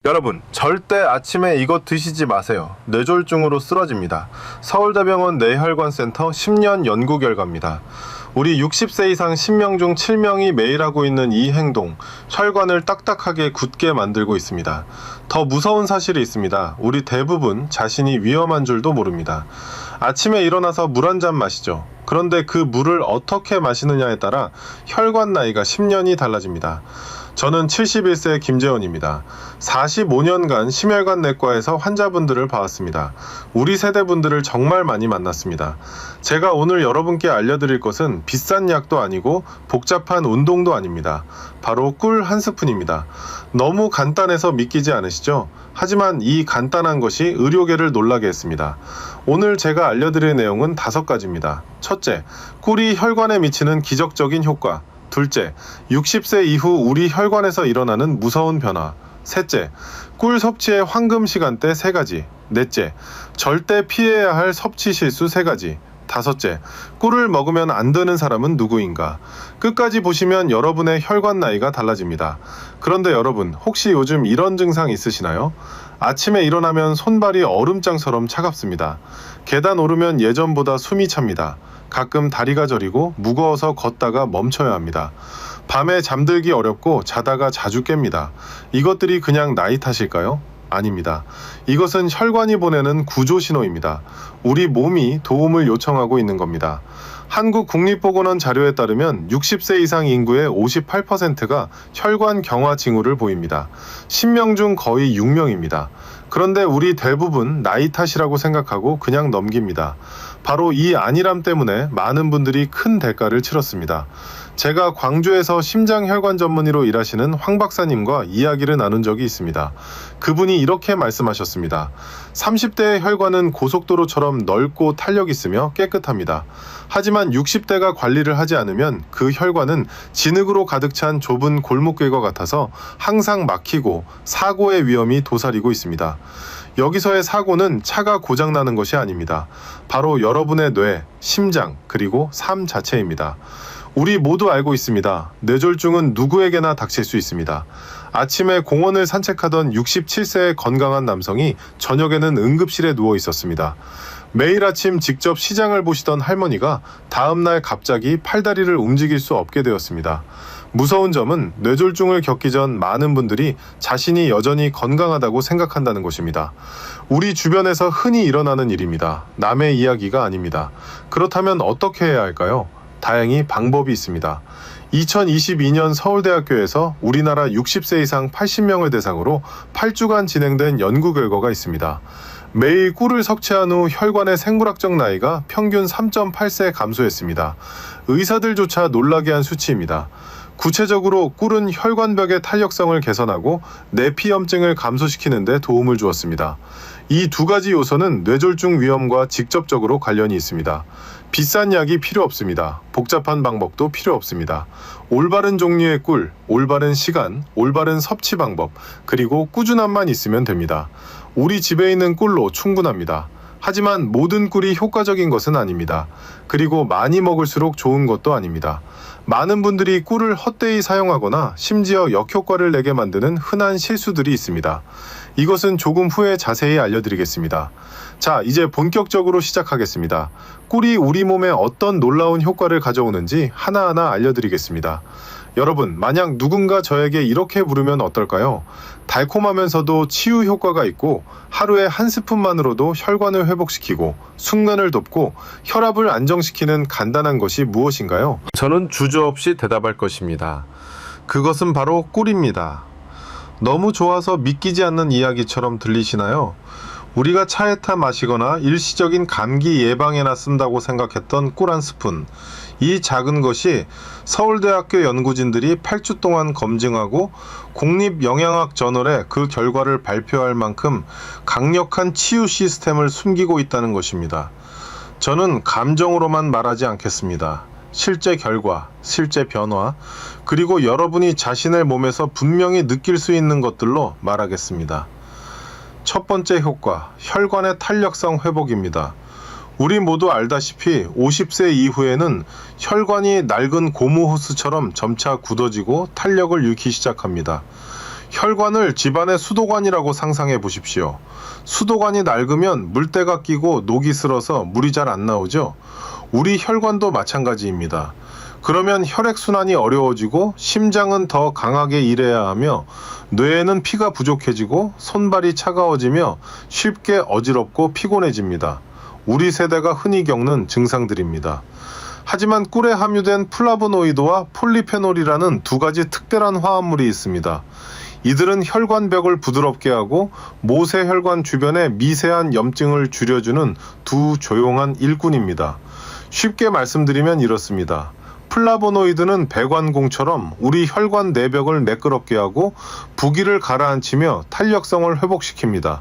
여러분, 절대 아침에 이거 드시지 마세요. 뇌졸중으로 쓰러집니다. 서울대병원 뇌혈관센터 10년 연구 결과입니다. 우리 60세 이상 10명 중 7명이 매일 하고 있는 이 행동, 혈관을 딱딱하게 굳게 만들고 있습니다. 더 무서운 사실이 있습니다. 우리 대부분 자신이 위험한 줄도 모릅니다. 아침에 일어나서 물 한 잔 마시죠. 그런데 그 물을 어떻게 마시느냐에 따라 혈관 나이가 10년이 달라집니다. 저는 71세 김재원입니다. 45년간 심혈관 내과에서 환자분들을 봐왔습니다. 우리 세대분들을 정말 많이 만났습니다. 제가 오늘 여러분께 알려드릴 것은 비싼 약도 아니고 복잡한 운동도 아닙니다. 바로 꿀 한 스푼입니다. 너무 간단해서 믿기지 않으시죠? 하지만 이 간단한 것이 의료계를 놀라게 했습니다. 오늘 제가 알려드릴 내용은 5가지입니다. 첫째, 꿀이 혈관에 미치는 기적적인 효과. 둘째, 60세 이후 우리 혈관에서 일어나는 무서운 변화. 셋째, 꿀 섭취의 황금 시간대 3가지. 넷째, 절대 피해야 할 섭취 실수 3가지. 다섯째, 꿀을 먹으면 안 되는 사람은 누구인가? 끝까지 보시면 여러분의 혈관 나이가 달라집니다. 그런데 여러분, 혹시 요즘 이런 증상 있으시나요? 아침에 일어나면 손발이 얼음장처럼 차갑습니다. 계단 오르면 예전보다 숨이 찹니다. 가끔 다리가 저리고 무거워서 걷다가 멈춰야 합니다. 밤에 잠들기 어렵고 자다가 자주 깹니다. 이것들이 그냥 나이 탓일까요? 아닙니다. 이것은 혈관이 보내는 구조 신호입니다. 우리 몸이 도움을 요청하고 있는 겁니다. 한국국립보건원 자료에 따르면 60세 이상 인구의 58%가 혈관 경화 징후를 보입니다. 10명 중 거의 6명입니다. 그런데 우리 대부분 나이 탓이라고 생각하고 그냥 넘깁니다. 바로 이 안일함 때문에 많은 분들이 큰 대가를 치렀습니다. 제가 광주에서 심장혈관 전문의로 일하시는 황 박사님과 이야기를 나눈 적이 있습니다. 그분이 이렇게 말씀하셨습니다. 30대의 혈관은 고속도로처럼 넓고 탄력 있으며 깨끗합니다. 하지만 60대가 관리를 하지 않으면 그 혈관은 진흙으로 가득 찬 좁은 골목길과 같아서 항상 막히고 사고의 위험이 도사리고 있습니다. 여기서의 사고는 차가 고장나는 것이 아닙니다. 바로 여러분의 뇌, 심장, 그리고 삶 자체입니다. 우리 모두 알고 있습니다. 뇌졸중은 누구에게나 닥칠 수 있습니다. 아침에 공원을 산책하던 67세의 건강한 남성이 저녁에는 응급실에 누워 있었습니다. 매일 아침 직접 시장을 보시던 할머니가 다음날 갑자기 팔다리를 움직일 수 없게 되었습니다. 무서운 점은 뇌졸중을 겪기 전 많은 분들이 자신이 여전히 건강하다고 생각한다는 것입니다. 우리 주변에서 흔히 일어나는 일입니다. 남의 이야기가 아닙니다. 그렇다면 어떻게 해야 할까요? 다행히 방법이 있습니다. 2022년 서울대학교에서 우리나라 60세 이상 80명을 대상으로 8주간 진행된 연구 결과가 있습니다. 매일 꿀을 섭취한 후 혈관의 생물학적 나이가 평균 3.8세 감소했습니다. 의사들조차 놀라게 한 수치입니다. 구체적으로 꿀은 혈관벽의 탄력성을 개선하고 내피염증을 감소시키는 데 도움을 주었습니다. 이 2가지 요소는 뇌졸중 위험과 직접적으로 관련이 있습니다. 비싼 약이 필요 없습니다. 복잡한 방법도 필요 없습니다. 올바른 종류의 꿀, 올바른 시간, 올바른 섭취 방법, 그리고 꾸준함만 있으면 됩니다. 우리 집에 있는 꿀로 충분합니다. 하지만 모든 꿀이 효과적인 것은 아닙니다. 그리고 많이 먹을수록 좋은 것도 아닙니다. 많은 분들이 꿀을 헛되이 사용하거나 심지어 역효과를 내게 만드는 흔한 실수들이 있습니다. 이것은 조금 후에 자세히 알려드리겠습니다. 자, 이제 본격적으로 시작하겠습니다. 꿀이 우리 몸에 어떤 놀라운 효과를 가져오는지 하나하나 알려드리겠습니다. 여러분, 만약 누군가 저에게 이렇게 부르면 어떨까요? 달콤하면서도 치유 효과가 있고 하루에 한 스푼만으로도 혈관을 회복시키고 숙면을 돕고 혈압을 안정시키는 간단한 것이 무엇인가요? 저는 주저없이 대답할 것입니다. 그것은 바로 꿀입니다. 너무 좋아서 믿기지 않는 이야기처럼 들리시나요? 우리가 차에 타 마시거나 일시적인 감기 예방에나 쓴다고 생각했던 꿀 한 스푼. 이 작은 것이 서울대학교 연구진들이 8주 동안 검증하고 국립영양학 저널에 그 결과를 발표할 만큼 강력한 치유 시스템을 숨기고 있다는 것입니다. 저는 감정으로만 말하지 않겠습니다. 실제 결과, 실제 변화, 그리고 여러분이 자신의 몸에서 분명히 느낄 수 있는 것들로 말하겠습니다. 첫 번째 효과, 혈관의 탄력성 회복입니다. 우리 모두 알다시피 50세 이후에는 혈관이 낡은 고무 호스처럼 점차 굳어지고 탄력을 잃기 시작합니다. 혈관을 집안의 수도관이라고 상상해 보십시오. 수도관이 낡으면 물때가 끼고 녹이 슬어서 물이 잘 안 나오죠. 우리 혈관도 마찬가지입니다. 그러면 혈액순환이 어려워지고 심장은 더 강하게 일해야 하며 뇌에는 피가 부족해지고 손발이 차가워지며 쉽게 어지럽고 피곤해집니다. 우리 세대가 흔히 겪는 증상들입니다. 하지만 꿀에 함유된 플라보노이드와 폴리페놀이라는 두 가지 특별한 화합물이 있습니다. 이들은 혈관벽을 부드럽게 하고 모세혈관 주변의 미세한 염증을 줄여주는 두 조용한 일꾼입니다. 쉽게 말씀드리면 이렇습니다. 플라보노이드는 배관공처럼 우리 혈관 내벽을 매끄럽게 하고 부기를 가라앉히며 탄력성을 회복시킵니다.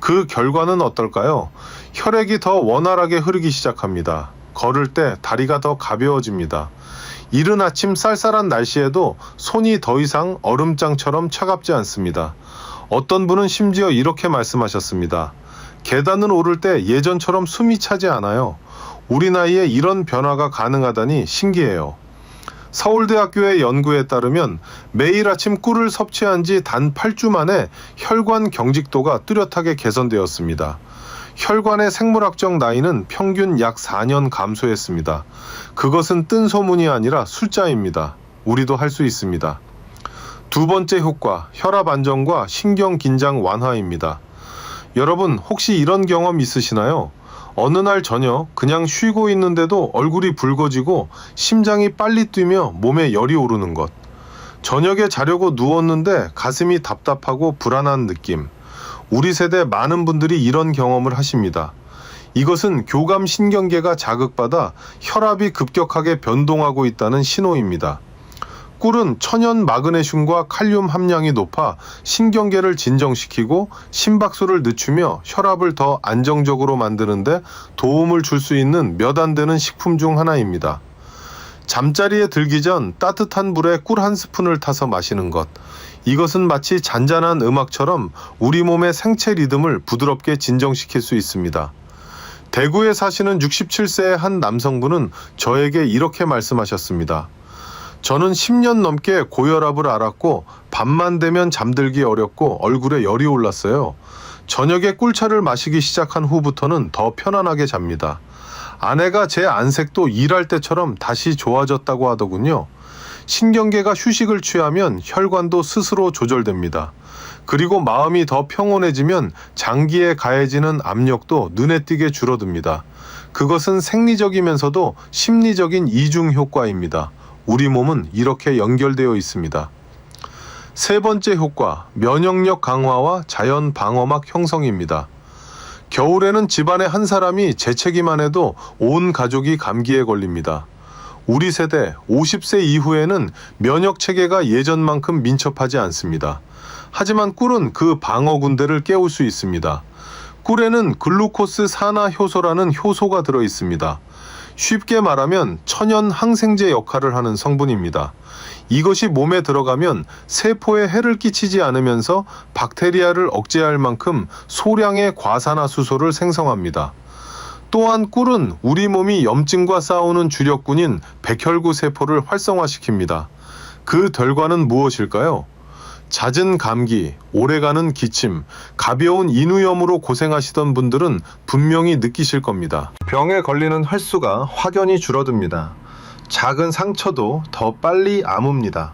그 결과는 어떨까요? 혈액이 더 원활하게 흐르기 시작합니다. 걸을 때 다리가 더 가벼워집니다. 이른 아침 쌀쌀한 날씨에도 손이 더 이상 얼음장처럼 차갑지 않습니다. 어떤 분은 심지어 이렇게 말씀하셨습니다. 계단을 오를 때 예전처럼 숨이 차지 않아요. 우리 나이에 이런 변화가 가능하다니 신기해요. 서울대학교의 연구에 따르면 매일 아침 꿀을 섭취한 지 단 8주 만에 혈관 경직도가 뚜렷하게 개선되었습니다. 혈관의 생물학적 나이는 평균 약 4년 감소했습니다. 그것은 뜬 소문이 아니라 숫자입니다. 우리도 할 수 있습니다. 두 번째 효과, 혈압 안정과 신경 긴장 완화입니다. 여러분, 혹시 이런 경험 있으시나요? 어느 날 저녁 그냥 쉬고 있는데도 얼굴이 붉어지고 심장이 빨리 뛰며 몸에 열이 오르는 것. 저녁에 자려고 누웠는데 가슴이 답답하고 불안한 느낌. 우리 세대 많은 분들이 이런 경험을 하십니다. 이것은 교감신경계가 자극받아 혈압이 급격하게 변동하고 있다는 신호입니다. 꿀은 천연 마그네슘과 칼륨 함량이 높아 신경계를 진정시키고 심박수를 늦추며 혈압을 더 안정적으로 만드는데 도움을 줄 수 있는 몇 안 되는 식품 중 하나입니다. 잠자리에 들기 전 따뜻한 물에 꿀 한 스푼을 타서 마시는 것. 이것은 마치 잔잔한 음악처럼 우리 몸의 생체 리듬을 부드럽게 진정시킬 수 있습니다. 대구에 사시는 67세의 한 남성분은 저에게 이렇게 말씀하셨습니다. 저는 10년 넘게 고혈압을 앓았고 밤만 되면 잠들기 어렵고 얼굴에 열이 올랐어요. 저녁에 꿀차를 마시기 시작한 후부터는 더 편안하게 잡니다. 아내가 제 안색도 일할 때처럼 다시 좋아졌다고 하더군요. 신경계가 휴식을 취하면 혈관도 스스로 조절됩니다. 그리고 마음이 더 평온해지면 장기에 가해지는 압력도 눈에 띄게 줄어듭니다. 그것은 생리적이면서도 심리적인 이중 효과입니다. 우리 몸은 이렇게 연결되어 있습니다. 세 번째 효과, 면역력 강화와 자연 방어막 형성입니다. 겨울에는 집안의 한 사람이 재채기만 해도 온 가족이 감기에 걸립니다. 우리 세대 50세 이후에는 면역 체계가 예전만큼 민첩하지 않습니다. 하지만 꿀은 그 방어 군대를 깨울 수 있습니다. 꿀에는 글루코스 산화 효소라는 효소가 들어 있습니다. 쉽게 말하면 천연 항생제 역할을 하는 성분입니다. 이것이 몸에 들어가면 세포에 해를 끼치지 않으면서 박테리아를 억제할 만큼 소량의 과산화수소를 생성합니다. 또한 꿀은 우리 몸이 염증과 싸우는 주력군인 백혈구 세포를 활성화시킵니다. 그 결과는 무엇일까요? 잦은 감기, 오래가는 기침, 가벼운 인후염으로 고생하시던 분들은 분명히 느끼실 겁니다. 병에 걸리는 횟수가 확연히 줄어듭니다. 작은 상처도 더 빨리 아뭅니다.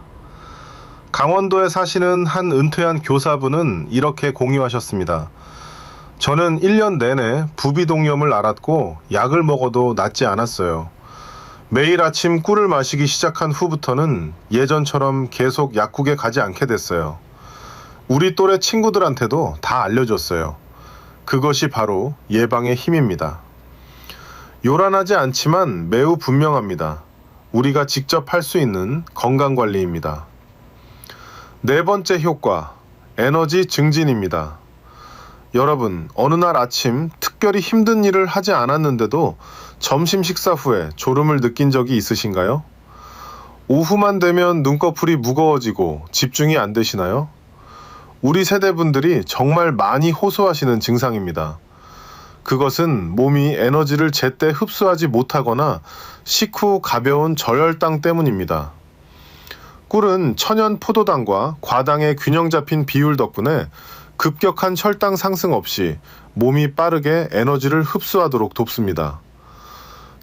강원도에 사시는 한 은퇴한 교사분은 이렇게 공유하셨습니다. 저는 1년 내내 부비동염을 앓았고 약을 먹어도 낫지 않았어요. 매일 아침 꿀을 마시기 시작한 후부터는 예전처럼 계속 약국에 가지 않게 됐어요. 우리 또래 친구들한테도 다 알려줬어요. 그것이 바로 예방의 힘입니다. 요란하지 않지만 매우 분명합니다. 우리가 직접 할 수 있는 건강관리입니다. 네 번째 효과, 에너지 증진입니다. 여러분, 어느 날 아침 특별히 힘든 일을 하지 않았는데도 점심 식사 후에 졸음을 느낀 적이 있으신가요? 오후만 되면 눈꺼풀이 무거워지고 집중이 안 되시나요? 우리 세대분들이 정말 많이 호소하시는 증상입니다. 그것은 몸이 에너지를 제때 흡수하지 못하거나 식후 가벼운 저혈당 때문입니다. 꿀은 천연 포도당과 과당의 균형 잡힌 비율 덕분에 급격한 혈당 상승 없이 몸이 빠르게 에너지를 흡수하도록 돕습니다.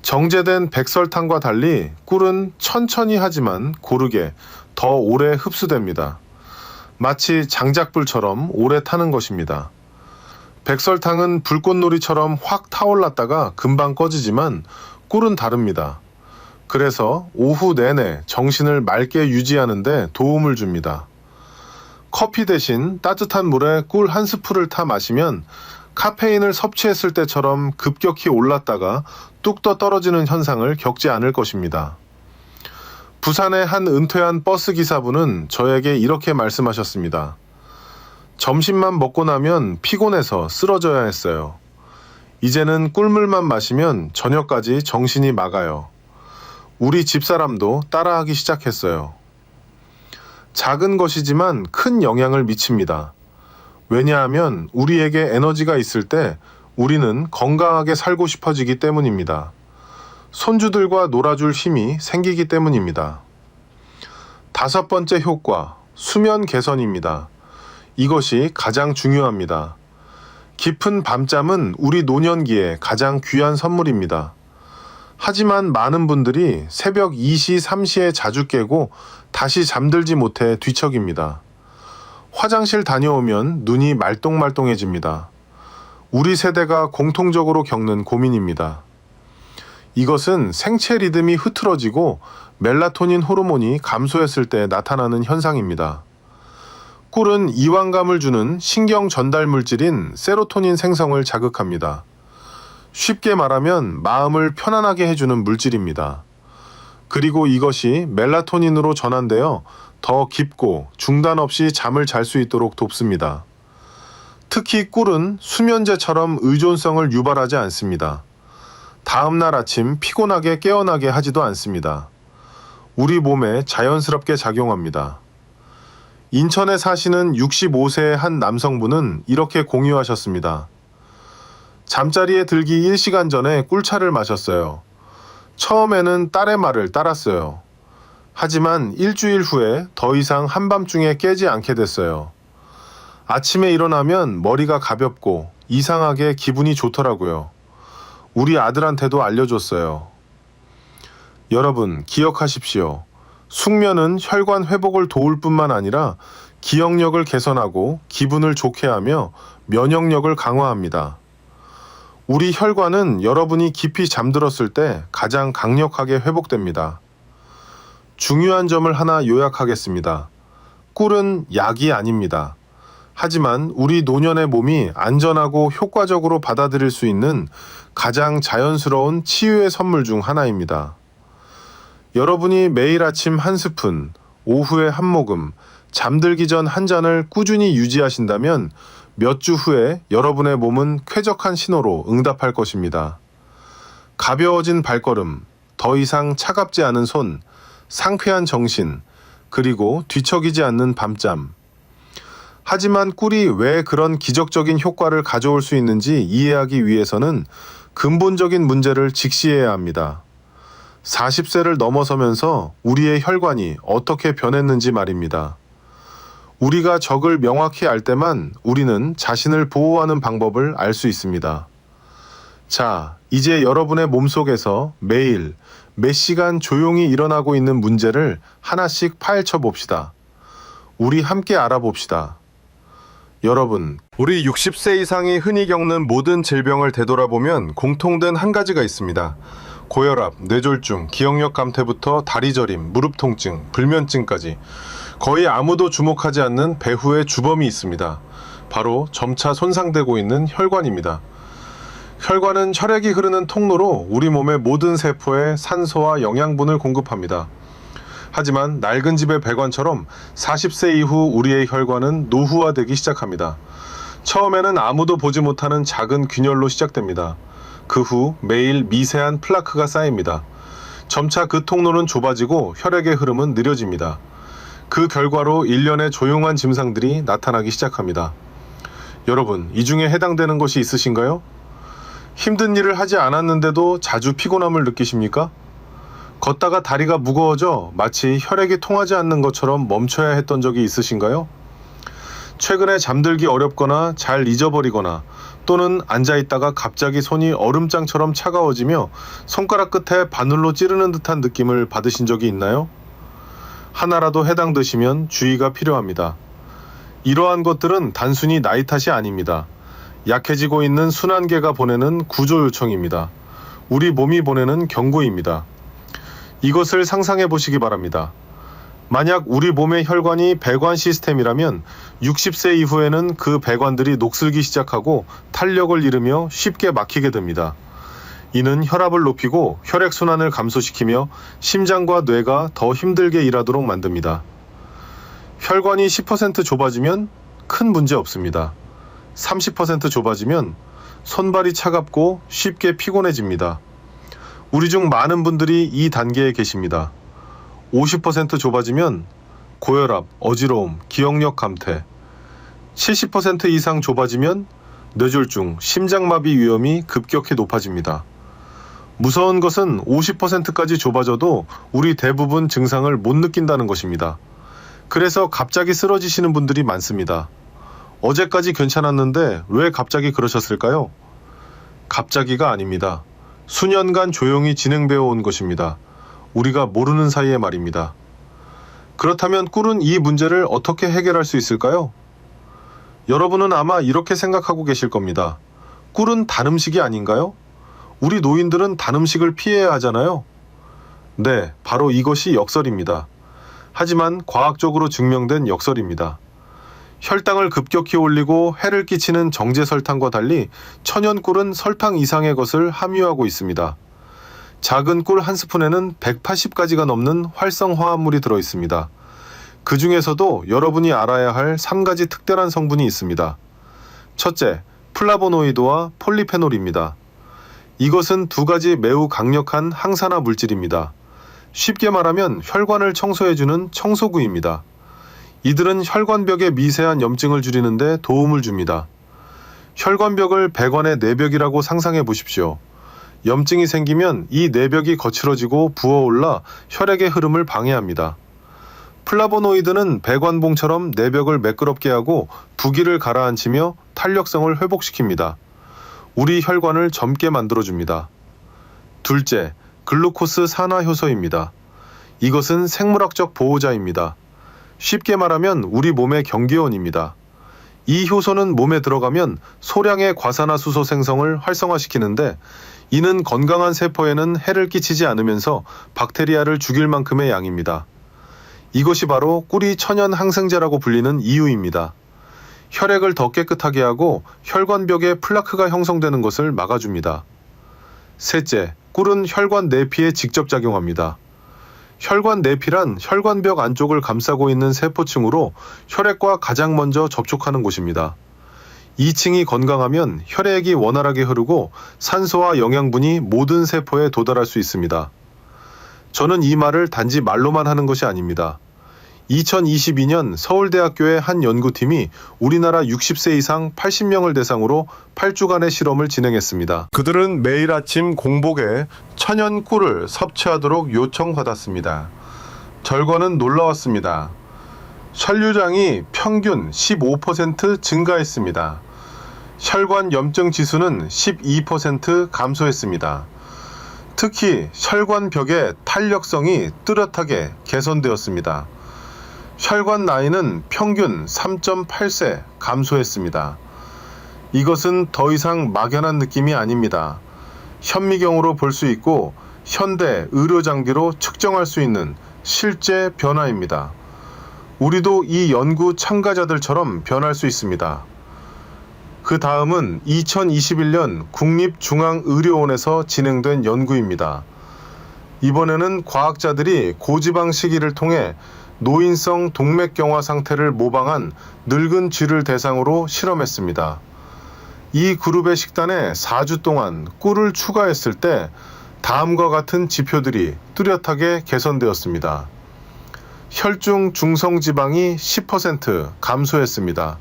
정제된 백설탕과 달리 꿀은 천천히 하지만 고르게 더 오래 흡수됩니다. 마치 장작불처럼 오래 타는 것입니다. 백설탕은 불꽃놀이처럼 확 타올랐다가 금방 꺼지지만 꿀은 다릅니다. 그래서 오후 내내 정신을 맑게 유지하는 데 도움을 줍니다. 커피 대신 따뜻한 물에 꿀 한 스푼을 타 마시면 카페인을 섭취했을 때처럼 급격히 올랐다가 뚝 떠 떨어지는 현상을 겪지 않을 것입니다. 부산의 한 은퇴한 버스 기사분은 저에게 이렇게 말씀하셨습니다. 점심만 먹고 나면 피곤해서 쓰러져야 했어요. 이제는 꿀물만 마시면 저녁까지 정신이 맑아요. 우리 집사람도 따라하기 시작했어요. 작은 것이지만 큰 영향을 미칩니다. 왜냐하면 우리에게 에너지가 있을 때 우리는 건강하게 살고 싶어지기 때문입니다. 손주들과 놀아줄 힘이 생기기 때문입니다. 5번째 효과, 수면 개선입니다. 이것이 가장 중요합니다. 깊은 밤잠은 우리 노년기에 가장 귀한 선물입니다. 하지만 많은 분들이 새벽 2시, 3시에 자주 깨고 다시 잠들지 못해 뒤척입니다. 화장실 다녀오면 눈이 말똥말똥해집니다. 우리 세대가 공통적으로 겪는 고민입니다. 이것은 생체 리듬이 흐트러지고 멜라토닌 호르몬이 감소했을 때 나타나는 현상입니다. 꿀은 이완감을 주는 신경 전달 물질인 세로토닌 생성을 자극합니다. 쉽게 말하면 마음을 편안하게 해주는 물질입니다. 그리고 이것이 멜라토닌으로 전환되어 더 깊고 중단 없이 잠을 잘 수 있도록 돕습니다. 특히 꿀은 수면제처럼 의존성을 유발하지 않습니다. 다음날 아침 피곤하게 깨어나게 하지도 않습니다. 우리 몸에 자연스럽게 작용합니다. 인천에 사시는 65세의 한 남성분은 이렇게 공유하셨습니다. 잠자리에 들기 1시간 전에 꿀차를 마셨어요. 처음에는 딸의 말을 따랐어요. 하지만 일주일 후에 더 이상 한밤중에 깨지 않게 됐어요. 아침에 일어나면 머리가 가볍고 이상하게 기분이 좋더라고요. 우리 아들한테도 알려줬어요. 여러분, 기억하십시오. 숙면은 혈관 회복을 도울 뿐만 아니라 기억력을 개선하고 기분을 좋게 하며 면역력을 강화합니다. 우리 혈관은 여러분이 깊이 잠들었을 때 가장 강력하게 회복됩니다. 중요한 점을 하나 요약하겠습니다. 꿀은 약이 아닙니다. 하지만 우리 노년의 몸이 안전하고 효과적으로 받아들일 수 있는 가장 자연스러운 치유의 선물 중 하나입니다. 여러분이 매일 아침 한 스푼, 오후에 한 모금, 잠들기 전 한 잔을 꾸준히 유지하신다면 몇 주 후에 여러분의 몸은 쾌적한 신호로 응답할 것입니다. 가벼워진 발걸음, 더 이상 차갑지 않은 손, 상쾌한 정신, 그리고 뒤척이지 않는 밤잠. 하지만 꿀이 왜 그런 기적적인 효과를 가져올 수 있는지 이해하기 위해서는 근본적인 문제를 직시해야 합니다. 40세를 넘어서면서 우리의 혈관이 어떻게 변했는지 말입니다. 우리가 적을 명확히 알 때만 우리는 자신을 보호하는 방법을 알 수 있습니다. 자, 이제 여러분의 몸속에서 매일 몇 시간 조용히 일어나고 있는 문제를 하나씩 파헤쳐 봅시다. 우리 함께 알아봅시다. 여러분, 우리 60세 이상이 흔히 겪는 모든 질병을 되돌아보면 공통된 한 가지가 있습니다. 고혈압, 뇌졸중, 기억력 감퇴부터 다리 저림, 무릎 통증, 불면증까지 거의 아무도 주목하지 않는 배후의 주범이 있습니다. 바로 점차 손상되고 있는 혈관입니다. 혈관은 혈액이 흐르는 통로로 우리 몸의 모든 세포에 산소와 영양분을 공급합니다. 하지만 낡은 집의 배관처럼 40세 이후 우리의 혈관은 노후화되기 시작합니다. 처음에는 아무도 보지 못하는 작은 균열로 시작됩니다. 그 후 매일 미세한 플라크가 쌓입니다. 점차 그 통로는 좁아지고 혈액의 흐름은 느려집니다. 그 결과로 일련의 조용한 증상들이 나타나기 시작합니다. 여러분, 이 중에 해당되는 것이 있으신가요? 힘든 일을 하지 않았는데도 자주 피곤함을 느끼십니까? 걷다가 다리가 무거워져 마치 혈액이 통하지 않는 것처럼 멈춰야 했던 적이 있으신가요? 최근에 잠들기 어렵거나 잘 잊어버리거나 또는 앉아있다가 갑자기 손이 얼음장처럼 차가워지며 손가락 끝에 바늘로 찌르는 듯한 느낌을 받으신 적이 있나요? 하나라도 해당되시면 주의가 필요합니다. 이러한 것들은 단순히 나이 탓이 아닙니다. 약해지고 있는 순환계가 보내는 구조 요청입니다. 우리 몸이 보내는 경고입니다. 이것을 상상해 보시기 바랍니다. 만약 우리 몸의 혈관이 배관 시스템이라면 60세 이후에는 그 배관들이 녹슬기 시작하고 탄력을 잃으며 쉽게 막히게 됩니다. 이는 혈압을 높이고 혈액순환을 감소시키며 심장과 뇌가 더 힘들게 일하도록 만듭니다. 혈관이 10% 좁아지면 큰 문제 없습니다. 30% 좁아지면 손발이 차갑고 쉽게 피곤해집니다. 우리 중 많은 분들이 이 단계에 계십니다. 50% 좁아지면 고혈압, 어지러움, 기억력 감퇴, 70% 이상 좁아지면 뇌졸중, 심장마비 위험이 급격히 높아집니다. 무서운 것은 50%까지 좁아져도 우리 대부분 증상을 못 느낀다는 것입니다. 그래서 갑자기 쓰러지시는 분들이 많습니다. 어제까지 괜찮았는데 왜 갑자기 그러셨을까요? 갑자기가 아닙니다. 수년간 조용히 진행되어 온 것입니다. 우리가 모르는 사이에 말입니다. 그렇다면 꿀은 이 문제를 어떻게 해결할 수 있을까요? 여러분은 아마 이렇게 생각하고 계실 겁니다. 꿀은 단 음식이 아닌가요? 우리 노인들은 단 음식을 피해야 하잖아요. 네, 바로 이것이 역설입니다. 하지만 과학적으로 증명된 역설입니다. 혈당을 급격히 올리고 해를 끼치는 정제 설탕과 달리 천연 꿀은 설탕 이상의 것을 함유하고 있습니다. 작은 꿀 한 스푼에는 180가지가 넘는 활성 화합물이 들어 있습니다. 그 중에서도 여러분이 알아야 할 3가지 특별한 성분이 있습니다. 첫째, 플라보노이드와 폴리페놀입니다. 이것은 2가지 매우 강력한 항산화 물질입니다. 쉽게 말하면 혈관을 청소해주는 청소구입니다. 이들은 혈관벽의 미세한 염증을 줄이는데 도움을 줍니다. 혈관벽을 배관의 내벽이라고 상상해 보십시오. 염증이 생기면 이 내벽이 거칠어지고 부어올라 혈액의 흐름을 방해합니다. 플라보노이드는 배관봉처럼 내벽을 매끄럽게 하고 부기를 가라앉히며 탄력성을 회복시킵니다. 우리 혈관을 젊게 만들어줍니다. 둘째, 글루코스 산화 효소입니다. 이것은 생물학적 보호자입니다. 쉽게 말하면 우리 몸의 경계원입니다. 이 효소는 몸에 들어가면 소량의 과산화수소 생성을 활성화시키는데 이는 건강한 세포에는 해를 끼치지 않으면서 박테리아를 죽일 만큼의 양입니다. 이것이 바로 꿀이 천연 항생제라고 불리는 이유입니다. 혈액을 더 깨끗하게 하고 혈관벽에 플라크가 형성되는 것을 막아줍니다. 셋째, 꿀은 혈관 내피에 직접 작용합니다. 혈관 내피란 혈관벽 안쪽을 감싸고 있는 세포층으로 혈액과 가장 먼저 접촉하는 곳입니다. 이 층이 건강하면 혈액이 원활하게 흐르고 산소와 영양분이 모든 세포에 도달할 수 있습니다. 저는 이 말을 단지 말로만 하는 것이 아닙니다. 2022년 서울대학교의 한 연구팀이 우리나라 60세 이상 80명을 대상으로 8주간의 실험을 진행했습니다. 그들은 매일 아침 공복에 천연 꿀을 섭취하도록 요청받았습니다. 결과는 놀라웠습니다. 혈류량이 평균 15% 증가했습니다. 혈관 염증 지수는 12% 감소했습니다. 특히 혈관벽의 탄력성이 뚜렷하게 개선되었습니다. 혈관 나이는 평균 3.8세 감소했습니다. 이것은 더 이상 막연한 느낌이 아닙니다. 현미경으로 볼 수 있고 현대 의료 장비로 측정할 수 있는 실제 변화입니다. 우리도 이 연구 참가자들처럼 변할 수 있습니다. 그 다음은 2021년 국립중앙의료원에서 진행된 연구입니다. 이번에는 과학자들이 고지방 식이를 통해 노인성 동맥경화 상태를 모방한 늙은 쥐를 대상으로 실험했습니다. 이 그룹의 식단에 4주 동안 꿀을 추가했을 때 다음과 같은 지표들이 뚜렷하게 개선되었습니다. 혈중 중성지방이 10% 감소했습니다.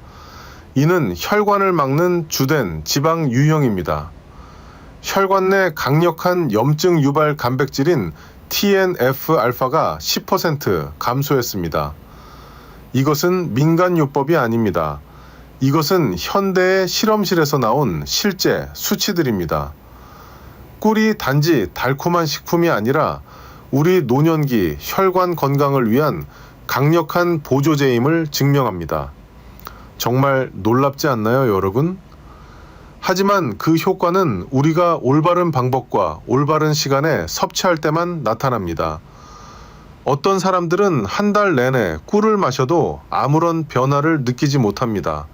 이는 혈관을 막는 주된 지방 유형입니다. 혈관 내 강력한 염증 유발 단백질인 TNF-알파가 10% 감소했습니다. 이것은 민간요법이 아닙니다. 이것은 현대의 실험실에서 나온 실제 수치들입니다. 꿀이 단지 달콤한 식품이 아니라 우리 노년기 혈관 건강을 위한 강력한 보조제임을 증명합니다. 정말 놀랍지 않나요, 여러분? 하지만 그 효과는 우리가 올바른 방법과 올바른 시간에 섭취할 때만 나타납니다. 어떤 사람들은 한 달 내내 꿀을 마셔도 아무런 변화를 느끼지 못합니다.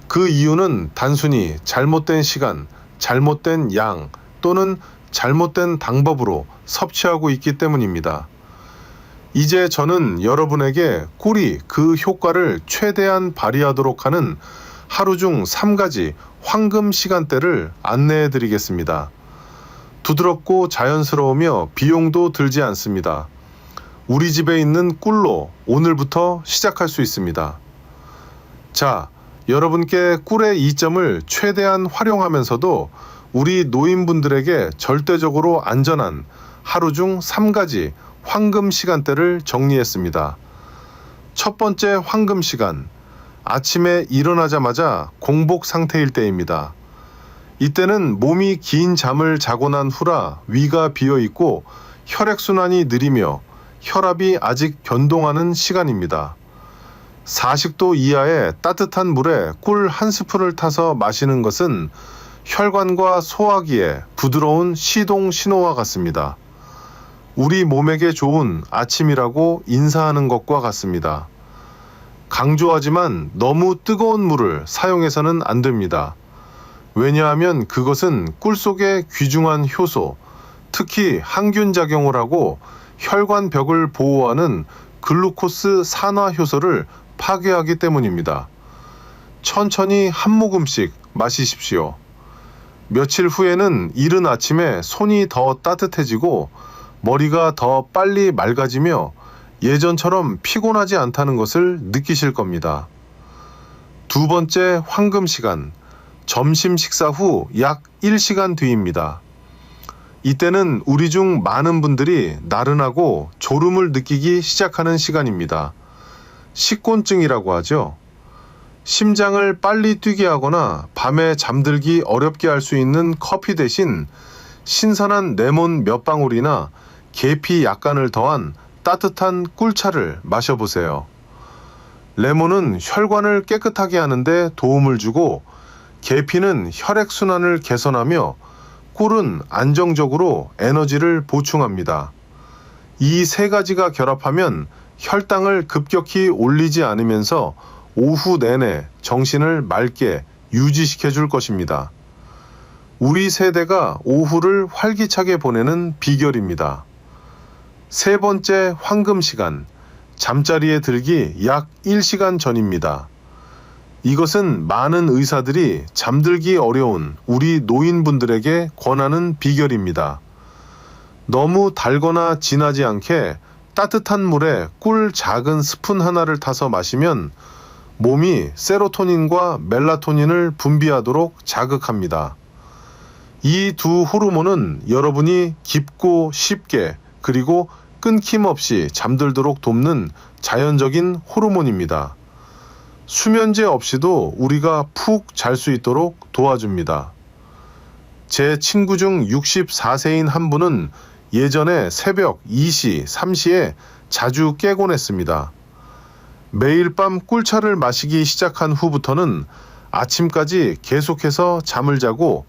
그 이유는 단순히 잘못된 시간, 잘못된 양 또는 잘못된 방법으로 섭취하고 있기 때문입니다. 이제 저는 여러분에게 꿀이 그 효과를 최대한 발휘하도록 하는 하루 중 3가지 황금 시간대를 안내해 드리겠습니다. 부드럽고 자연스러우며 비용도 들지 않습니다. 우리 집에 있는 꿀로 오늘부터 시작할 수 있습니다. 자, 여러분께 꿀의 이점을 최대한 활용하면서도 우리 노인분들에게 절대적으로 안전한 하루 중 3가지 황금 시간대를 정리했습니다. 첫 번째 황금 시간, 아침에 일어나자마자 공복 상태일 때입니다. 이때는 몸이 긴 잠을 자고 난 후라 위가 비어 있고 혈액순환이 느리며 혈압이 아직 변동하는 시간입니다. 40도 이하의 따뜻한 물에 꿀 한 스푼을 타서 마시는 것은 혈관과 소화기에 부드러운 시동 신호와 같습니다. 우리 몸에게 좋은 아침이라고 인사하는 것과 같습니다. 강조하지만 너무 뜨거운 물을 사용해서는 안 됩니다. 왜냐하면 그것은 꿀 속의 귀중한 효소, 특히 항균 작용을 하고 혈관 벽을 보호하는 글루코스 산화 효소를 파괴하기 때문입니다. 천천히 한 모금씩 마시십시오. 며칠 후에는 이른 아침에 손이 더 따뜻해지고 머리가 더 빨리 맑아지며 예전처럼 피곤하지 않다는 것을 느끼실 겁니다. 두 번째 황금 시간, 점심 식사 후 약 1시간 뒤입니다. 이때는 우리 중 많은 분들이 나른하고 졸음을 느끼기 시작하는 시간입니다. 식곤증이라고 하죠. 심장을 빨리 뛰게 하거나 밤에 잠들기 어렵게 할 수 있는 커피 대신 신선한 레몬 몇 방울이나 계피 약간을 더한 따뜻한 꿀차를 마셔보세요. 레몬은 혈관을 깨끗하게 하는데 도움을 주고 계피는 혈액순환을 개선하며 꿀은 안정적으로 에너지를 보충합니다. 이 세 가지가 결합하면 혈당을 급격히 올리지 않으면서 오후 내내 정신을 맑게 유지시켜 줄 것입니다. 우리 세대가 오후를 활기차게 보내는 비결입니다. 세 번째 황금 시간, 잠자리에 들기 약 1시간 전입니다. 이것은 많은 의사들이 잠들기 어려운 우리 노인분들에게 권하는 비결입니다. 너무 달거나 진하지 않게 따뜻한 물에 꿀 작은 스푼 하나를 타서 마시면 몸이 세로토닌과 멜라토닌을 분비하도록 자극합니다. 이 두 호르몬은 여러분이 깊고 쉽게 그리고 끊김없이 잠들도록 돕는 자연적인 호르몬입니다. 수면제 없이도 우리가 푹 잘 수 있도록 도와줍니다. 제 친구 중 64세인 한 분은 예전에 새벽 2시, 3시에 자주 깨곤 했습니다. 매일 밤 꿀차를 마시기 시작한 후부터는 아침까지 계속해서 잠을 자고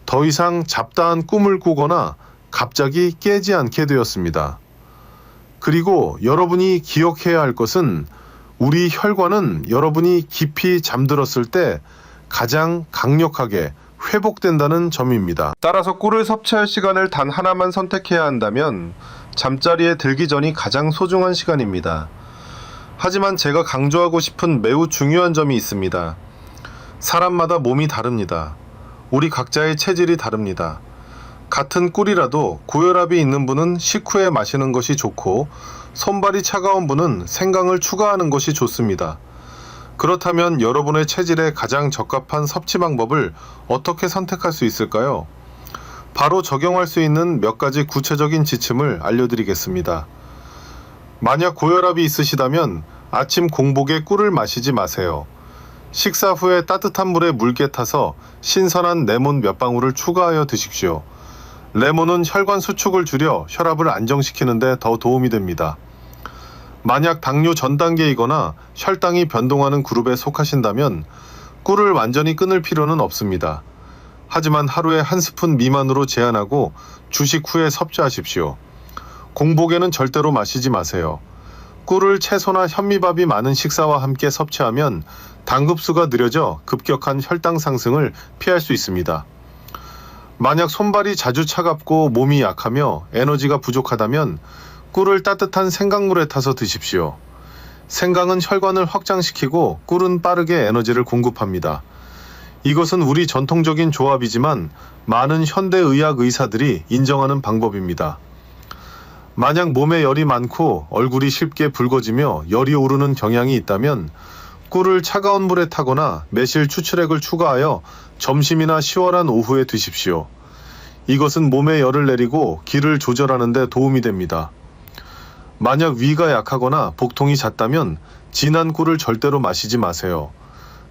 더 이상 잡다한 꿈을 꾸거나 갑자기 깨지 않게 되었습니다. 그리고 여러분이 기억해야 할 것은 우리 혈관은 여러분이 깊이 잠들었을 때 가장 강력하게 회복된다는 점입니다. 따라서 꿀을 섭취할 시간을 단 하나만 선택해야 한다면 잠자리에 들기 전이 가장 소중한 시간입니다. 하지만 제가 강조하고 싶은 매우 중요한 점이 있습니다. 사람마다 몸이 다릅니다. 우리 각자의 체질이 다릅니다. 같은 꿀이라도 고혈압이 있는 분은 식후에 마시는 것이 좋고 손발이 차가운 분은 생강을 추가하는 것이 좋습니다. 그렇다면 여러분의 체질에 가장 적합한 섭취 방법을 어떻게 선택할 수 있을까요? 바로 적용할 수 있는 몇 가지 구체적인 지침을 알려드리겠습니다. 만약 고혈압이 있으시다면 아침 공복에 꿀을 마시지 마세요. 식사 후에 따뜻한 물에 묽게 타서 신선한 레몬 몇 방울을 추가하여 드십시오. 레몬은 혈관 수축을 줄여 혈압을 안정시키는 데 더 도움이 됩니다. 만약 당뇨 전 단계이거나 혈당이 변동하는 그룹에 속하신다면 꿀을 완전히 끊을 필요는 없습니다. 하지만 하루에 한 스푼 미만으로 제한하고 주식 후에 섭취하십시오. 공복에는 절대로 마시지 마세요. 꿀을 채소나 현미밥이 많은 식사와 함께 섭취하면 당급수가 느려져 급격한 혈당 상승을 피할 수 있습니다. 만약 손발이 자주 차갑고 몸이 약하며 에너지가 부족하다면 꿀을 따뜻한 생강물에 타서 드십시오. 생강은 혈관을 확장시키고 꿀은 빠르게 에너지를 공급합니다. 이것은 우리 전통적인 조합이지만 많은 현대의학 의사들이 인정하는 방법입니다. 만약 몸에 열이 많고 얼굴이 쉽게 붉어지며 열이 오르는 경향이 있다면 꿀을 차가운 물에 타거나 매실 추출액을 추가하여 점심이나 시원한 오후에 드십시오. 이것은 몸에 열을 내리고 기를 조절하는 데 도움이 됩니다. 만약 위가 약하거나 복통이 잦다면 진한 꿀을 절대로 마시지 마세요.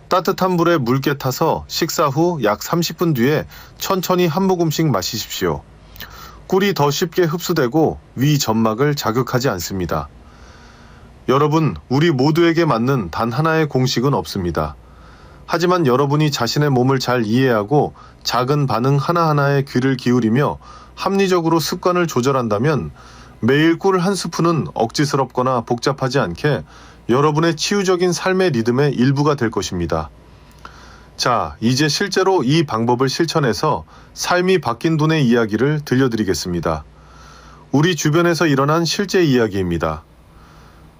따뜻한 물에 묽게 타서 식사 후 약 30분 뒤에 천천히 한 모금씩 마시십시오. 꿀이 더 쉽게 흡수되고 위 점막을 자극하지 않습니다. 여러분, 우리 모두에게 맞는 단 하나의 공식은 없습니다. 하지만 여러분이 자신의 몸을 잘 이해하고 작은 반응 하나하나에 귀를 기울이며 합리적으로 습관을 조절한다면 매일 꿀 한 스푼은 억지스럽거나 복잡하지 않게 여러분의 치유적인 삶의 리듬의 일부가 될 것입니다. 자, 이제 실제로 이 방법을 실천해서 삶이 바뀐 분의 이야기를 들려드리겠습니다. 우리 주변에서 일어난 실제 이야기입니다.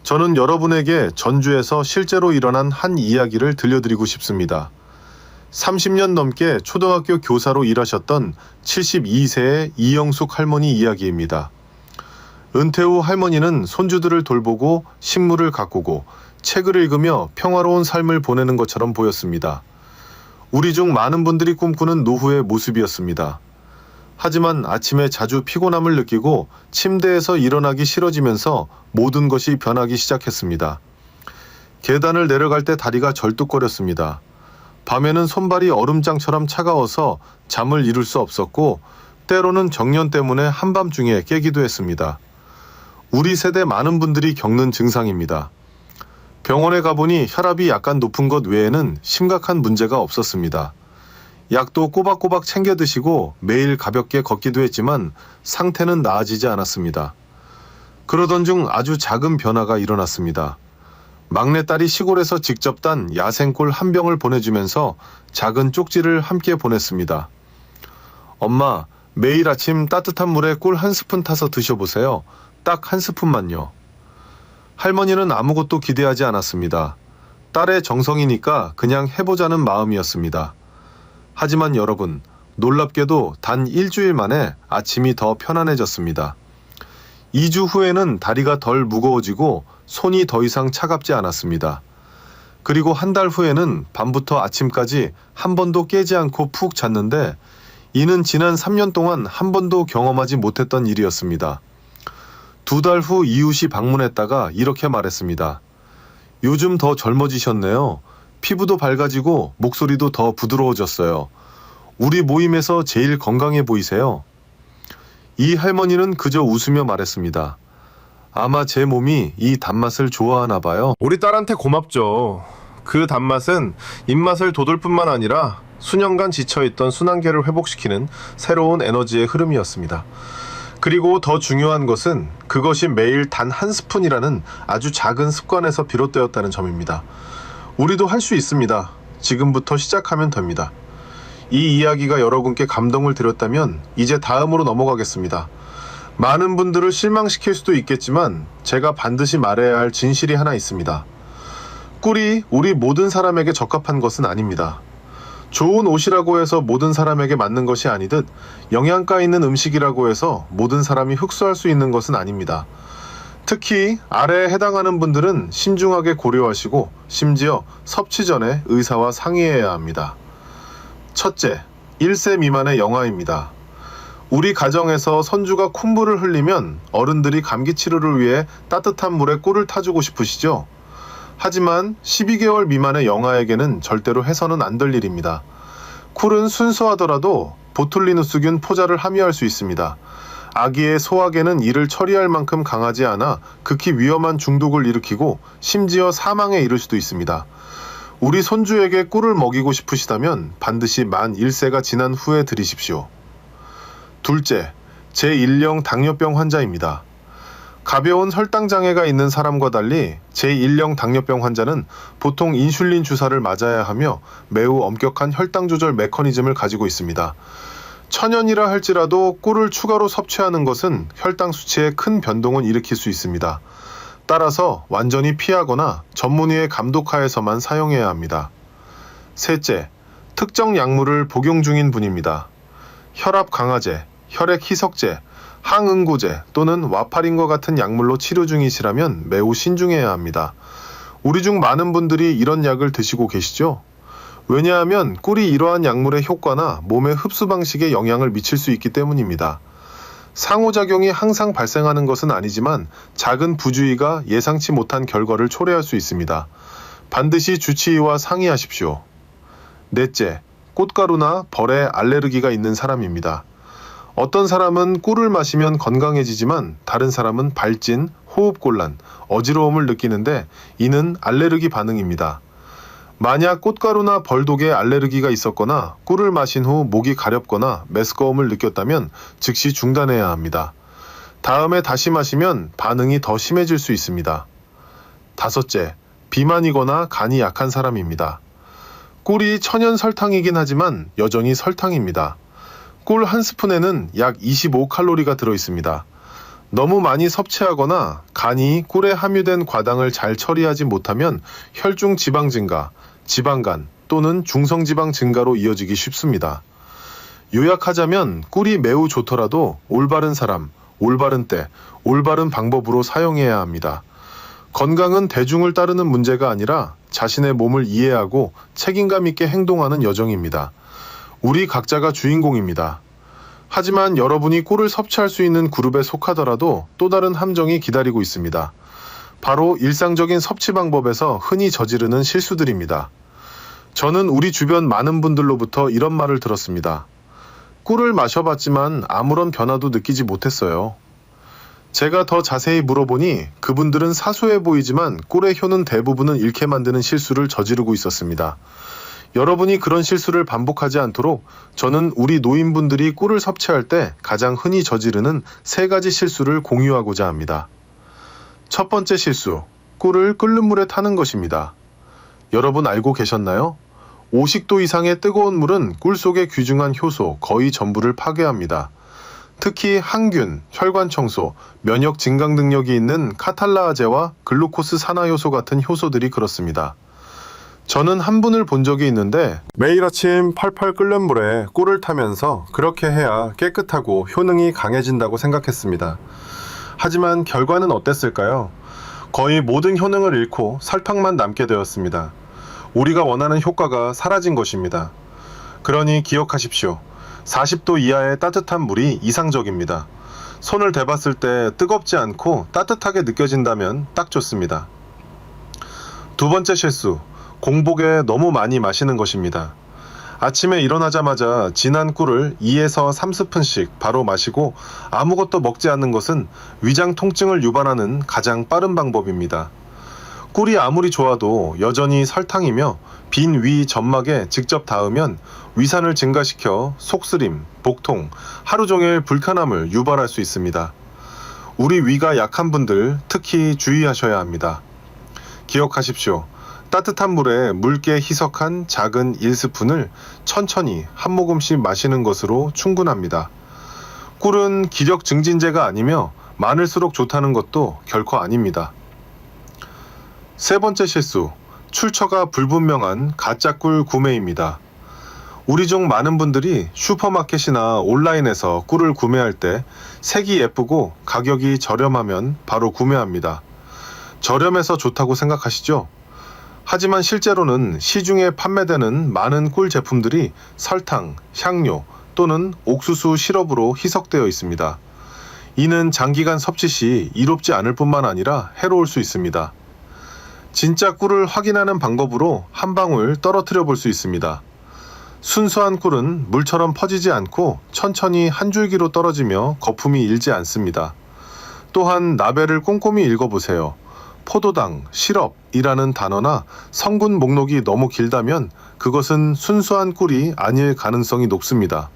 저는 여러분에게 전주에서 실제로 일어난 한 이야기를 들려드리고 싶습니다. 30년 넘게 초등학교 교사로 일하셨던 72세의 이영숙 할머니 이야기입니다. 은퇴 후 할머니는 손주들을 돌보고 식물을 가꾸고 책을 읽으며 평화로운 삶을 보내는 것처럼 보였습니다. 우리 중 많은 분들이 꿈꾸는 노후의 모습이었습니다. 하지만 아침에 자주 피곤함을 느끼고 침대에서 일어나기 싫어지면서 모든 것이 변하기 시작했습니다. 계단을 내려갈 때 다리가 절뚝거렸습니다. 밤에는 손발이 얼음장처럼 차가워서 잠을 이룰 수 없었고 때로는 정년 때문에 한밤중에 깨기도 했습니다. 우리 세대 많은 분들이 겪는 증상입니다. 병원에 가보니 혈압이 약간 높은 것 외에는 심각한 문제가 없었습니다. 약도 꼬박꼬박 챙겨 드시고 매일 가볍게 걷기도 했지만 상태는 나아지지 않았습니다. 그러던 중 아주 작은 변화가 일어났습니다. 막내딸이 시골에서 직접 딴 야생꿀 한 병을 보내주면서 작은 쪽지를 함께 보냈습니다. 엄마, 매일 아침 따뜻한 물에 꿀 한 스푼 타서 드셔보세요. 딱 한 스푼만요. 할머니는 아무것도 기대하지 않았습니다. 딸의 정성이니까 그냥 해보자는 마음이었습니다. 하지만 여러분, 놀랍게도 단 일주일 만에 아침이 더 편안해졌습니다. 2주 후에는 다리가 덜 무거워지고 손이 더 이상 차갑지 않았습니다. 그리고 한 달 후에는 밤부터 아침까지 한 번도 깨지 않고 푹 잤는데 이는 지난 3년 동안 한 번도 경험하지 못했던 일이었습니다. 2달 후 이웃이 방문했다가 이렇게 말했습니다. 요즘 더 젊어지셨네요. 피부도 밝아지고 목소리도 더 부드러워졌어요. 우리 모임에서 제일 건강해 보이세요. 이 할머니는 그저 웃으며 말했습니다. 아마 제 몸이 이 단맛을 좋아하나 봐요. 우리 딸한테 고맙죠. 그 단맛은 입맛을 돋울 뿐만 아니라 수년간 지쳐있던 순환계를 회복시키는 새로운 에너지의 흐름이었습니다. 그리고 더 중요한 것은 그것이 매일 단 한 스푼이라는 아주 작은 습관에서 비롯되었다는 점입니다. 우리도 할 수 있습니다. 지금부터 시작하면 됩니다. 이 이야기가 여러분께 감동을 드렸다면 이제 다음으로 넘어가겠습니다. 많은 분들을 실망시킬 수도 있겠지만 제가 반드시 말해야 할 진실이 하나 있습니다. 꿀이 우리 모든 사람에게 적합한 것은 아닙니다. 좋은 옷이라고 해서 모든 사람에게 맞는 것이 아니듯 영양가 있는 음식이라고 해서 모든 사람이 흡수할 수 있는 것은 아닙니다. 특히 아래에 해당하는 분들은 신중하게 고려하시고 심지어 섭취 전에 의사와 상의해야 합니다. 첫째, 1세 미만의 영아입니다. 우리 가정에서 손주가 콧물을 흘리면 어른들이 감기 치료를 위해 따뜻한 물에 꿀을 타주고 싶으시죠? 하지만 12개월 미만의 영아에게는 절대로 해서는 안 될 일입니다. 꿀은 순수하더라도 보툴리누스균 포자를 함유할 수 있습니다. 아기의 소화계는 이를 처리할 만큼 강하지 않아 극히 위험한 중독을 일으키고 심지어 사망에 이를 수도 있습니다. 우리 손주에게 꿀을 먹이고 싶으시다면 반드시 만 1세가 지난 후에 드리십시오. 둘째, 제1형 당뇨병 환자입니다. 가벼운 혈당장애가 있는 사람과 달리 제1형 당뇨병 환자는 보통 인슐린 주사를 맞아야 하며 매우 엄격한 혈당 조절 메커니즘을 가지고 있습니다. 천연이라 할지라도 꿀을 추가로 섭취하는 것은 혈당 수치에 큰 변동을 일으킬 수 있습니다. 따라서 완전히 피하거나 전문의의 감독하에서만 사용해야 합니다. 셋째, 특정 약물을 복용 중인 분입니다. 혈압 강화제, 혈액 희석제, 항응고제 또는 와파린과 같은 약물로 치료 중이시라면 매우 신중해야 합니다. 우리 중 많은 분들이 이런 약을 드시고 계시죠? 왜냐하면 꿀이 이러한 약물의 효과나 몸의 흡수 방식에 영향을 미칠 수 있기 때문입니다. 상호작용이 항상 발생하는 것은 아니지만 작은 부주의가 예상치 못한 결과를 초래할 수 있습니다. 반드시 주치의와 상의하십시오. 넷째, 꽃가루나 벌에 알레르기가 있는 사람입니다. 어떤 사람은 꿀을 마시면 건강해지지만 다른 사람은 발진, 호흡곤란, 어지러움을 느끼는데 이는 알레르기 반응입니다. 만약 꽃가루나 벌독에 알레르기가 있었거나 꿀을 마신 후 목이 가렵거나 메스꺼움을 느꼈다면 즉시 중단해야 합니다. 다음에 다시 마시면 반응이 더 심해질 수 있습니다. 다섯째, 비만이거나 간이 약한 사람입니다. 꿀이 천연 설탕이긴 하지만 여전히 설탕입니다. 꿀 한 스푼에는 약 25칼로리가 들어있습니다. 너무 많이 섭취하거나 간이 꿀에 함유된 과당을 잘 처리하지 못하면 혈중 지방 증가, 지방간 또는 중성지방 증가로 이어지기 쉽습니다. 요약하자면 꿀이 매우 좋더라도 올바른 사람, 올바른 때, 올바른 방법으로 사용해야 합니다. 건강은 대중을 따르는 문제가 아니라 자신의 몸을 이해하고 책임감 있게 행동하는 여정입니다. 우리 각자가 주인공입니다. 하지만 여러분이 꿀을 섭취할 수 있는 그룹에 속하더라도 또 다른 함정이 기다리고 있습니다. 바로 일상적인 섭취 방법에서 흔히 저지르는 실수들입니다. 저는 우리 주변 많은 분들로부터 이런 말을 들었습니다. 꿀을 마셔봤지만 아무런 변화도 느끼지 못했어요. 제가 더 자세히 물어보니 그분들은 사소해 보이지만 꿀의 효는 대부분은 잃게 만드는 실수를 저지르고 있었습니다. 여러분이 그런 실수를 반복하지 않도록 저는 우리 노인분들이 꿀을 섭취할 때 가장 흔히 저지르는 3가지 실수를 공유하고자 합니다. 첫 번째 실수, 꿀을 끓는 물에 타는 것입니다. 여러분 알고 계셨나요? 50도 이상의 뜨거운 물은 꿀 속의 귀중한 효소 거의 전부를 파괴합니다. 특히 항균, 혈관 청소, 면역 증강 능력이 있는 카탈라아제와 글루코스 산화 효소 같은 효소들이 그렇습니다. 저는 한 분을 본 적이 있는데 매일 아침 펄펄 끓는 물에 꿀을 타면서 그렇게 해야 깨끗하고 효능이 강해진다고 생각했습니다. 하지만 결과는 어땠을까요? 거의 모든 효능을 잃고 설탕만 남게 되었습니다. 우리가 원하는 효과가 사라진 것입니다. 그러니 기억하십시오. 40도 이하의 따뜻한 물이 이상적입니다. 손을 대봤을 때 뜨겁지 않고 따뜻하게 느껴진다면 딱 좋습니다. 두 번째 실수, 공복에 너무 많이 마시는 것입니다. 아침에 일어나자마자 진한 꿀을 2에서 3스푼씩 바로 마시고 아무것도 먹지 않는 것은 위장 통증을 유발하는 가장 빠른 방법입니다. 꿀이 아무리 좋아도 여전히 설탕이며 빈 위 점막에 직접 닿으면 위산을 증가시켜 속쓰림, 복통, 하루 종일 불편함을 유발할 수 있습니다. 우리 위가 약한 분들 특히 주의하셔야 합니다. 기억하십시오. 따뜻한 물에 묽게 희석한 작은 1스푼을 천천히 한 모금씩 마시는 것으로 충분합니다. 꿀은 기력 증진제가 아니며 많을수록 좋다는 것도 결코 아닙니다. 세 번째 실수, 출처가 불분명한 가짜 꿀 구매입니다. 우리 중 많은 분들이 슈퍼마켓이나 온라인에서 꿀을 구매할 때 색이 예쁘고 가격이 저렴하면 바로 구매합니다. 저렴해서 좋다고 생각하시죠? 하지만 실제로는 시중에 판매되는 많은 꿀 제품들이 설탕, 향료, 또는 옥수수 시럽으로 희석되어 있습니다. 이는 장기간 섭취 시 이롭지 않을 뿐만 아니라 해로울 수 있습니다. 진짜 꿀을 확인하는 방법으로 한 방울 떨어뜨려 볼 수 있습니다. 순수한 꿀은 물처럼 퍼지지 않고 천천히 한 줄기로 떨어지며 거품이 일지 않습니다. 또한 라벨을 꼼꼼히 읽어보세요. 포도당, 시럽이라는 단어나 성분 목록이 너무 길다면 그것은 순수한 꿀이 아닐 가능성이 높습니다.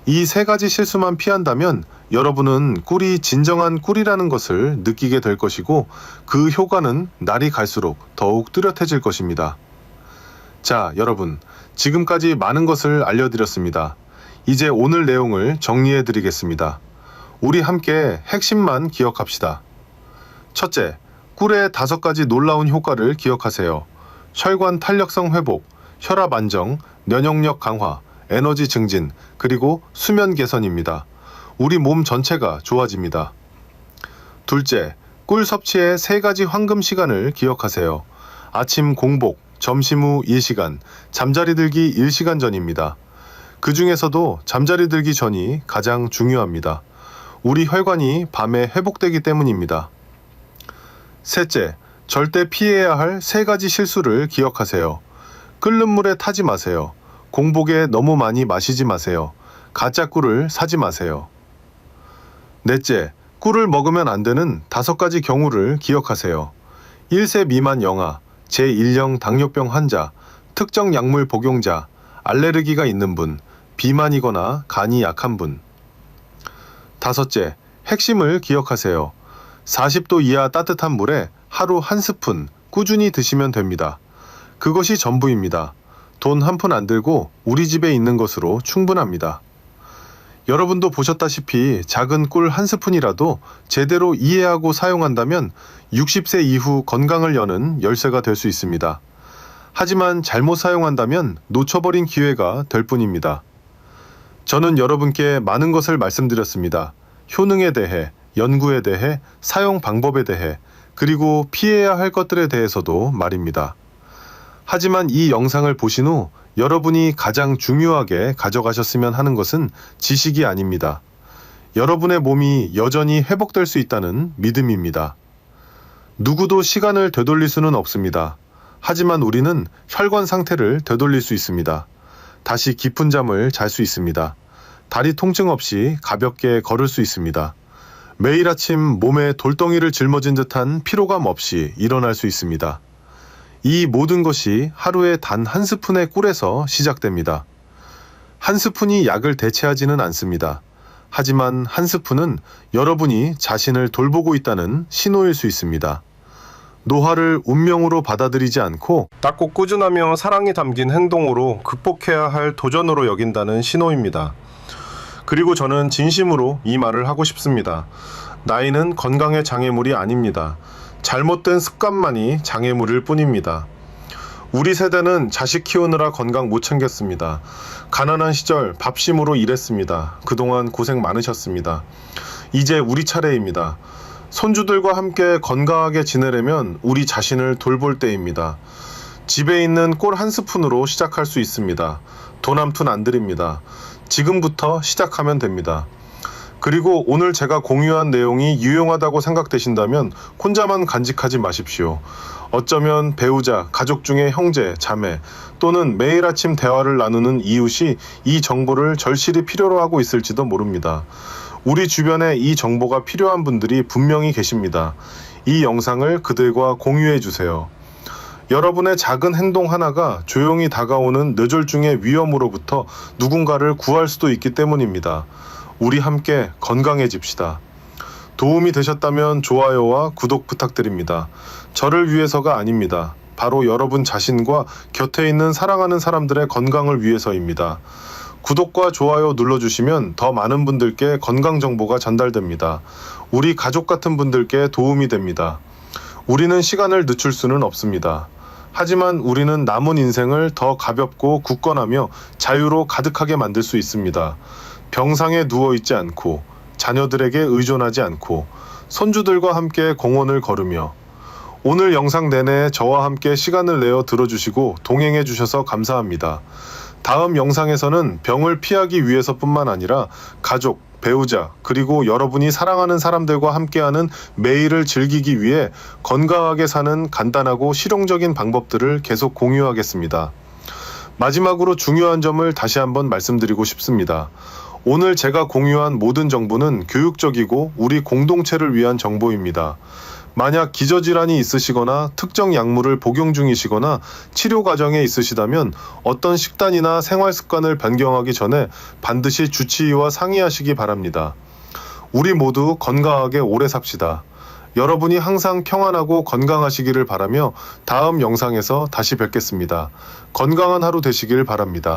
이 세 가지 실수만 피한다면 여러분은 꿀이 진정한 꿀이라는 것을 느끼게 될 것이고 그 효과는 날이 갈수록 더욱 뚜렷해질 것입니다. 자, 여러분, 지금까지 많은 것을 알려드렸습니다. 이제 오늘 내용을 정리해 드리겠습니다. 우리 함께 핵심만 기억합시다. 첫째, 꿀의 5가지 놀라운 효과를 기억하세요. 혈관 탄력성 회복, 혈압 안정, 면역력 강화, 에너지 증진, 그리고 수면 개선입니다. 우리 몸 전체가 좋아집니다. 둘째, 꿀 섭취의 3가지 황금 시간을 기억하세요. 아침 공복, 점심 후 1시간, 잠자리 들기 1시간 전입니다. 그 중에서도 잠자리 들기 전이 가장 중요합니다. 우리 혈관이 밤에 회복되기 때문입니다. 셋째, 절대 피해야 할 3가지 실수를 기억하세요. 끓는 물에 타지 마세요. 공복에 너무 많이 마시지 마세요. 가짜 꿀을 사지 마세요. 넷째, 꿀을 먹으면 안 되는 5가지 경우를 기억하세요. 1세 미만 영아, 제1형 당뇨병 환자, 특정 약물 복용자, 알레르기가 있는 분, 비만이거나 간이 약한 분. 5째, 핵심을 기억하세요. 40도 이하 따뜻한 물에 하루 1스푼 꾸준히 드시면 됩니다. 그것이 전부입니다. 돈 한 푼 안 들고 우리 집에 있는 것으로 충분합니다. 여러분도 보셨다시피 작은 꿀 1스푼이라도 제대로 이해하고 사용한다면 60세 이후 건강을 여는 열쇠가 될 수 있습니다. 하지만 잘못 사용한다면 놓쳐버린 기회가 될 뿐입니다. 저는 여러분께 많은 것을 말씀드렸습니다. 효능에 대해, 연구에 대해, 사용 방법에 대해, 그리고 피해야 할 것들에 대해서도 말입니다. 하지만 이 영상을 보신 후 여러분이 가장 중요하게 가져가셨으면 하는 것은 지식이 아닙니다. 여러분의 몸이 여전히 회복될 수 있다는 믿음입니다. 누구도 시간을 되돌릴 수는 없습니다. 하지만 우리는 혈관 상태를 되돌릴 수 있습니다. 다시 깊은 잠을 잘 수 있습니다. 다리 통증 없이 가볍게 걸을 수 있습니다. 매일 아침 몸에 돌덩이를 짊어진 듯한 피로감 없이 일어날 수 있습니다. 이 모든 것이 하루에 단 1스푼의 꿀에서 시작됩니다. 1스푼이 약을 대체하지는 않습니다. 하지만 1스푼은 여러분이 자신을 돌보고 있다는 신호일 수 있습니다. 노화를 운명으로 받아들이지 않고 닦고 꾸준하며 사랑이 담긴 행동으로 극복해야 할 도전으로 여긴다는 신호입니다. 그리고 저는 진심으로 이 말을 하고 싶습니다. 나이는 건강의 장애물이 아닙니다. 잘못된 습관만이 장애물일 뿐입니다. 우리 세대는 자식 키우느라 건강 못 챙겼습니다. 가난한 시절 밥심으로 일했습니다. 그동안 고생 많으셨습니다. 이제 우리 차례입니다. 손주들과 함께 건강하게 지내려면 우리 자신을 돌볼 때입니다. 집에 있는 꿀 1스푼으로 시작할 수 있습니다. 돈 한 푼 안 드립니다. 지금부터 시작하면 됩니다. 그리고 오늘 제가 공유한 내용이 유용하다고 생각되신다면 혼자만 간직하지 마십시오. 어쩌면 배우자, 가족 중에 형제, 자매 또는 매일 아침 대화를 나누는 이웃이 이 정보를 절실히 필요로 하고 있을지도 모릅니다. 우리 주변에 이 정보가 필요한 분들이 분명히 계십니다. 이 영상을 그들과 공유해 주세요. 여러분의 작은 행동 하나가 조용히 다가오는 뇌졸중의 위험으로부터 누군가를 구할 수도 있기 때문입니다. 우리 함께 건강해집시다. 도움이 되셨다면 좋아요와 구독 부탁드립니다. 저를 위해서가 아닙니다. 바로 여러분 자신과 곁에 있는 사랑하는 사람들의 건강을 위해서입니다. 구독과 좋아요 눌러주시면 더 많은 분들께 건강 정보가 전달됩니다. 우리 가족 같은 분들께 도움이 됩니다. 우리는 시간을 늦출 수는 없습니다. 하지만 우리는 남은 인생을 더 가볍고 굳건하며 자유로 가득하게 만들 수 있습니다. 병상에 누워있지 않고 자녀들에게 의존하지 않고 손주들과 함께 공원을 걸으며 오늘 영상 내내 저와 함께 시간을 내어 들어주시고 동행해 주셔서 감사합니다. 다음 영상에서는 병을 피하기 위해서뿐만 아니라 가족, 배우자, 그리고 여러분이 사랑하는 사람들과 함께하는 매일을 즐기기 위해 건강하게 사는 간단하고 실용적인 방법들을 계속 공유하겠습니다. 마지막으로 중요한 점을 다시 한번 말씀드리고 싶습니다. 오늘 제가 공유한 모든 정보는 교육적이고 우리 공동체를 위한 정보입니다. 만약 기저질환이 있으시거나 특정 약물을 복용 중이시거나 치료 과정에 있으시다면 어떤 식단이나 생활 습관을 변경하기 전에 반드시 주치의와 상의하시기 바랍니다. 우리 모두 건강하게 오래 삽시다. 여러분이 항상 평안하고 건강하시기를 바라며 다음 영상에서 다시 뵙겠습니다. 건강한 하루 되시길 바랍니다.